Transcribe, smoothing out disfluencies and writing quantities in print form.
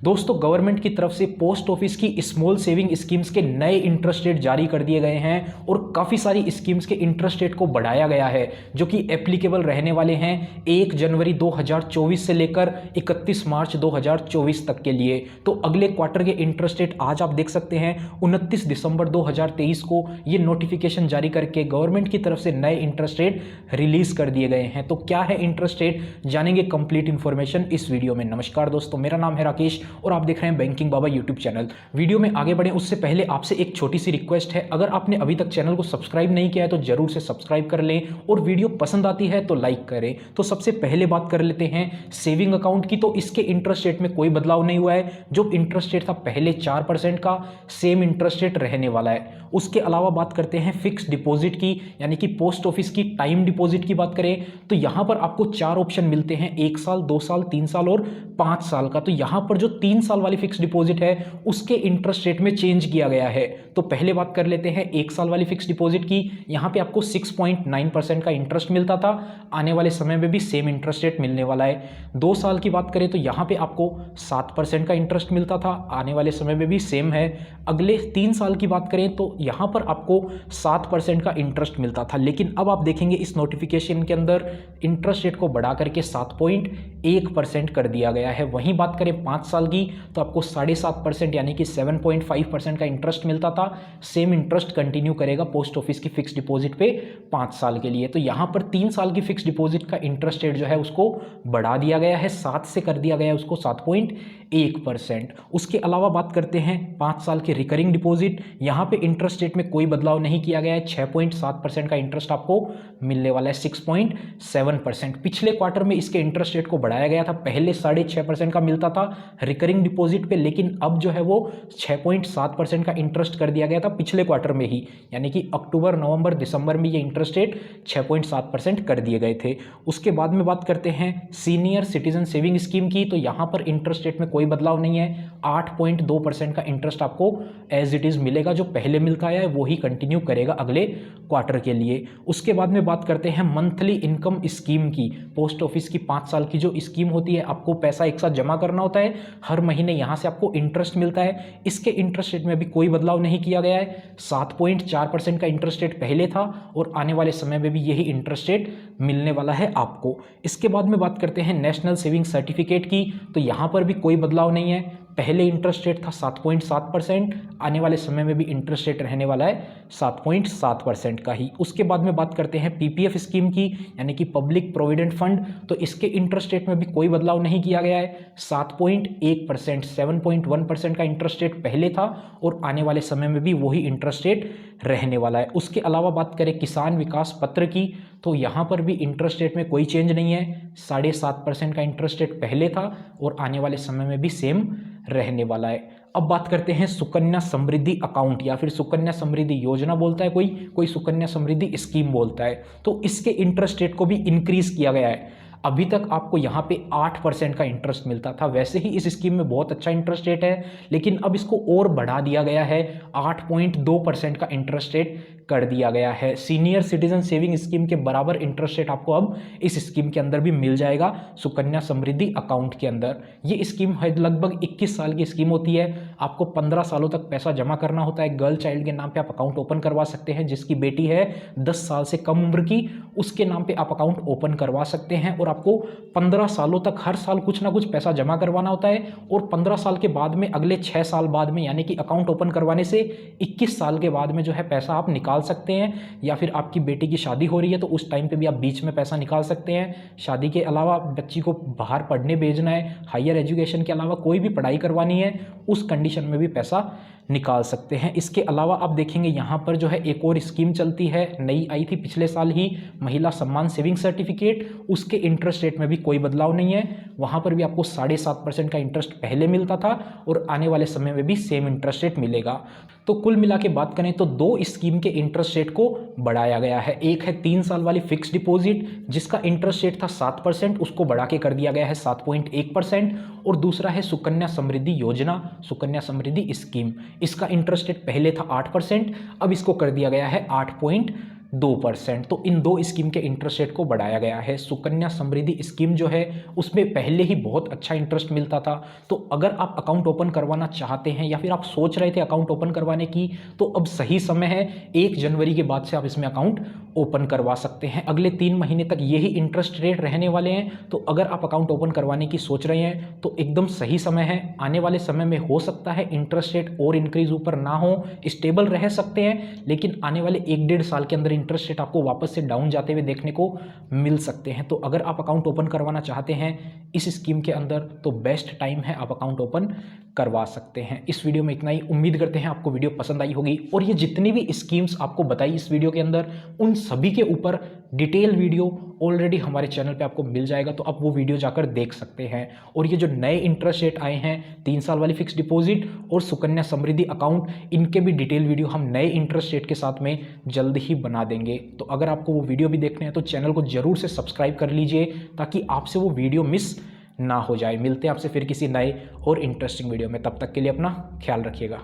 दोस्तों, गवर्नमेंट की तरफ से पोस्ट ऑफिस की स्मॉल सेविंग स्कीम्स के नए इंटरेस्ट रेट जारी कर दिए गए हैं और काफ़ी सारी स्कीम्स के इंटरेस्ट रेट को बढ़ाया गया है जो कि एप्लीकेबल रहने वाले हैं 1 जनवरी 2024 से लेकर 31 मार्च 2024 तक के लिए। तो अगले क्वार्टर के इंटरेस्ट रेट आज आप देख सकते हैं 29 दिसंबर 2023 को ये नोटिफिकेशन जारी करके गवर्नमेंट की तरफ से नए इंटरेस्ट रेट रिलीज कर दिए गए हैं। तो क्या है इंटरेस्ट रेट, जानेंगे कंप्लीट इन्फॉर्मेशन इस वीडियो में। नमस्कार दोस्तों, मेरा नाम है राकेश और आप देख रहे हैं बैंकिंग बाबा यूट्यूब चैनल। वीडियो में आगे बढ़ें उससे पहले आपसे एक छोटी सी रिक्वेस्ट है, अगर आपने अभी तक चैनल को सब्सक्राइब नहीं किया है तो जरूर से सब्सक्राइब कर लें और वीडियो पसंद आती है तो लाइक करें। तो सबसे पहले बात कर लेते हैं सेविंग अकाउंट की। तो इसके इंटरेस्ट रेट में कोई बदलाव नहीं हुआ है, जो इंटरेस्ट रेट था पहले 4% का सेम इंटरेस्ट रेट रहने वाला है। उसके अलावा बात करते हैं फिक्स डिपॉजिट की, यानी कि पोस्ट ऑफिस की टाइम डिपॉजिट की बात करें तो यहां पर आपको 4 ऑप्शन मिलते हैं, 1 साल, 2 साल, 3 साल और 5 साल का। तो यहां पर जो 3 साल वाली फिक्स डिपॉजिट है उसके इंटरेस्ट रेट में चेंज किया गया है। तो पहले बात कर लेते हैं 1 साल वाली फिक्स डिपॉजिट की। यहां पे आपको 6.9% का इंटरेस्ट मिलता था, आने वाले समय में भी सेम इंटरेस्ट रेट मिलने वाला है। 2 साल की बात करें तो यहां पे आपको 7% का इंटरेस्ट मिलता था, आने वाले समय में भी सेम है। अगले 3 साल की बात करें तो यहां पर आपको 7% का इंटरेस्ट मिलता था, लेकिन अब आप देखेंगे इस नोटिफिकेशन के अंदर इंटरेस्ट रेट को बढ़ा करके 7.1% कर दिया गया है। वहीं बात करें 5 साल की तो आपको 7.5% यानी कि 7.5% का इंटरेस्ट मिलता था। सेम इंटरेस्ट कंटिन्यू करेगा पोस्ट ऑफिस की फिक्स डिपॉजिट पे 5 साल के लिए। तो यहां पर 3 साल की फिक्स डिपॉजिट का इंटरेस्ट रेट जो है उसको बढ़ा दिया गया है, 7 से कर दिया गया है उसको 7.1%। उसके अलावा बात करते हैं 5 साल के रिकरिंग डिपॉजिट। यहां पे इंटरेस्ट रेट में कोई बदलाव नहीं किया गया है, 6.7% का इंटरेस्ट आपको मिलने वाला है, 6.7%। पिछले क्वार्टर में इसके इंटरेस्ट रेट को बढ़ाया गया था, पहले 6.5% का मिलता था रिकरिंग डिपॉजिट पे, लेकिन अब जो है वो 6.7% का इंटरेस्ट कर दिया गया था पिछले क्वार्टर में ही, यानी कि अक्टूबर, नवंबर, दिसंबर में ये इंटरेस्ट रेट 6.7% कर दिए गए थे। उसके बाद में बात करते हैं सीनियर सिटीजन सेविंग स्कीम की। तो यहां पर इंटरेस्ट रेट में कोई बदलाव नहीं है, 8.2% का इंटरेस्ट आपको एज इट इज मिलेगा, जो पहले मिलता है वो ही कंटिन्यू करेगा अगले क्वार्टर के लिए। उसके बाद में बात करते हैं मंथली इनकम स्कीम की। पोस्ट ऑफिस की 5 साल की जो स्कीम होती है, आपको पैसा एक साथ जमा करना होता है, हर महीने यहां से आपको इंटरेस्ट मिलता है। इसके इंटरेस्ट रेट में भी कोई बदलाव नहीं किया गया है, 7.4% का इंटरेस्ट रेट पहले था और आने वाले समय में भी यही इंटरेस्ट रेट मिलने वाला है आपको। इसके बाद में बात करते हैं नेशनल सेविंग सर्टिफिकेट की। तो यहां पर भी कोई बदलाव नहीं है, पहले इंटरेस्ट रेट था 7.7%, आने वाले समय में भी इंटरेस्ट रेट रहने वाला है 7.7% का ही। उसके बाद में बात करते हैं पीपीएफ स्कीम की, यानी कि पब्लिक प्रोविडेंट फंड। तो इसके इंटरेस्ट रेट में भी कोई बदलाव नहीं किया गया है, 7.1%, 7.1% का इंटरेस्ट रेट पहले था और आने वाले समय में भी वही इंटरेस्ट रेट रहने वाला है। उसके अलावा बात करें किसान विकास पत्र की, तो यहाँ पर भी इंटरेस्ट रेट में कोई चेंज नहीं है, 7.5% का इंटरेस्ट रेट पहले था और आने वाले समय में भी सेम रहने वाला है। अब बात करते हैं सुकन्या समृद्धि अकाउंट, या फिर सुकन्या समृद्धि योजना बोलता है कोई सुकन्या समृद्धि स्कीम बोलता है। तो इसके इंटरेस्ट रेट को भी इंक्रीज किया गया है। अभी तक आपको यहाँ पे 8% का इंटरेस्ट मिलता था, वैसे ही इस स्कीम में बहुत अच्छा इंटरेस्ट रेट है, लेकिन अब इसको और बढ़ा दिया गया है, 8.2% का इंटरेस्ट रेट कर दिया गया है। सीनियर सिटीजन सेविंग स्कीम के बराबर इंटरेस्ट रेट आपको अब इस स्कीम के अंदर भी मिल जाएगा, सुकन्या समृद्धि अकाउंट के अंदर। ये स्कीम है लगभग 21 साल की स्कीम होती है, आपको 15 सालों तक पैसा जमा करना होता है। गर्ल चाइल्ड के नाम पे आप अकाउंट ओपन करवा सकते हैं, जिसकी बेटी है 10 साल से कम उम्र की, उसके नाम पे आप अकाउंट ओपन करवा सकते हैं और आपको 15 सालों तक हर साल कुछ ना कुछ पैसा जमा करवाना होता है और 15 साल के बाद में अगले 6 साल बाद में, यानी कि अकाउंट ओपन करवाने से 21 साल के बाद में जो है पैसा आप निकाल सकते हैं, या फिर आपकी बेटी की शादी हो रही है तो उस टाइम पे भी आप बीच में पैसा निकाल सकते हैं। शादी के अलावा बच्ची को बाहर पढ़ने भेजना है, हायर एजुकेशन के अलावा कोई भी पढ़ाई करवानी है, उस कंडीशन में भी पैसा निकाल सकते हैं। इसके अलावा आप देखेंगे यहाँ पर जो है एक और स्कीम चलती है, नई आई थी पिछले साल ही, महिला सम्मान सेविंग सर्टिफिकेट। उसके इंटरेस्ट रेट में भी कोई बदलाव नहीं है, वहाँ पर भी आपको 7.5% का इंटरेस्ट पहले मिलता था और आने वाले समय में भी सेम इंटरेस्ट रेट मिलेगा। तो कुल मिला के बात करें तो 2 स्कीम के इंटरेस्ट रेट को बढ़ाया गया है। एक है 3 साल वाली फिक्स डिपॉजिट जिसका इंटरेस्ट रेट था 7%, उसको बढ़ा के कर दिया गया है 7.1%, और दूसरा है सुकन्या समृद्धि योजना, सुकन्या समृद्धि स्कीम। इसका इंटरेस्ट रेट पहले था 8%, अब इसको कर दिया गया है 2%। तो इन दो स्कीम के इंटरेस्ट रेट को बढ़ाया गया है। सुकन्या समृद्धि स्कीम जो है उसमें पहले ही बहुत अच्छा इंटरेस्ट मिलता था, तो अगर आप अकाउंट ओपन करवाना चाहते हैं या फिर आप सोच रहे थे अकाउंट ओपन करवाने की, तो अब सही समय है। 1 जनवरी के बाद से आप इसमें अकाउंट ओपन करवा सकते हैं। अगले 3 महीने तक यही इंटरेस्ट रेट रहने वाले हैं, तो अगर आप अकाउंट ओपन करवाने की सोच रहे हैं तो एकदम सही समय है। आने वाले समय में हो सकता है इंटरेस्ट रेट और इंक्रीज ऊपर ना हो, स्टेबल रह सकते हैं, लेकिन आने वाले 1-1.5 साल के अंदर इंटरेस्ट रेट आपको वापस से डाउन जाते हुए देखने को मिल सकते हैं। तो अगर आप अकाउंट ओपन करवाना चाहते हैं इस स्कीम के अंदर, तो बेस्ट टाइम है, आप अकाउंट ओपन करवा सकते हैं। इस वीडियो में इतना ही। उम्मीद करते हैं आपको वीडियो पसंद आई होगी, और ये जितनी भी स्कीम्स आपको बताई इस वीडियो के अंदर, उन सभी के ऊपर डिटेल वीडियो ऑलरेडी हमारे चैनल पे आपको मिल जाएगा, तो आप वो वीडियो जाकर देख सकते हैं। और ये जो नए इंटरेस्ट रेट आए हैं, 3 साल वाली फिक्स डिपॉजिट और सुकन्या समृद्धि अकाउंट, इनके भी डिटेल वीडियो हम नए इंटरेस्ट रेट के साथ में जल्द ही बना देंगे। तो अगर आपको वो वीडियो भी देखने हैं तो चैनल को जरूर से सब्सक्राइब कर लीजिए, ताकि आपसे वो वीडियो मिस ना हो जाए। मिलते हैं आपसे फिर किसी नए और इंटरेस्टिंग वीडियो में, तब तक के लिए अपना ख्याल रखिएगा।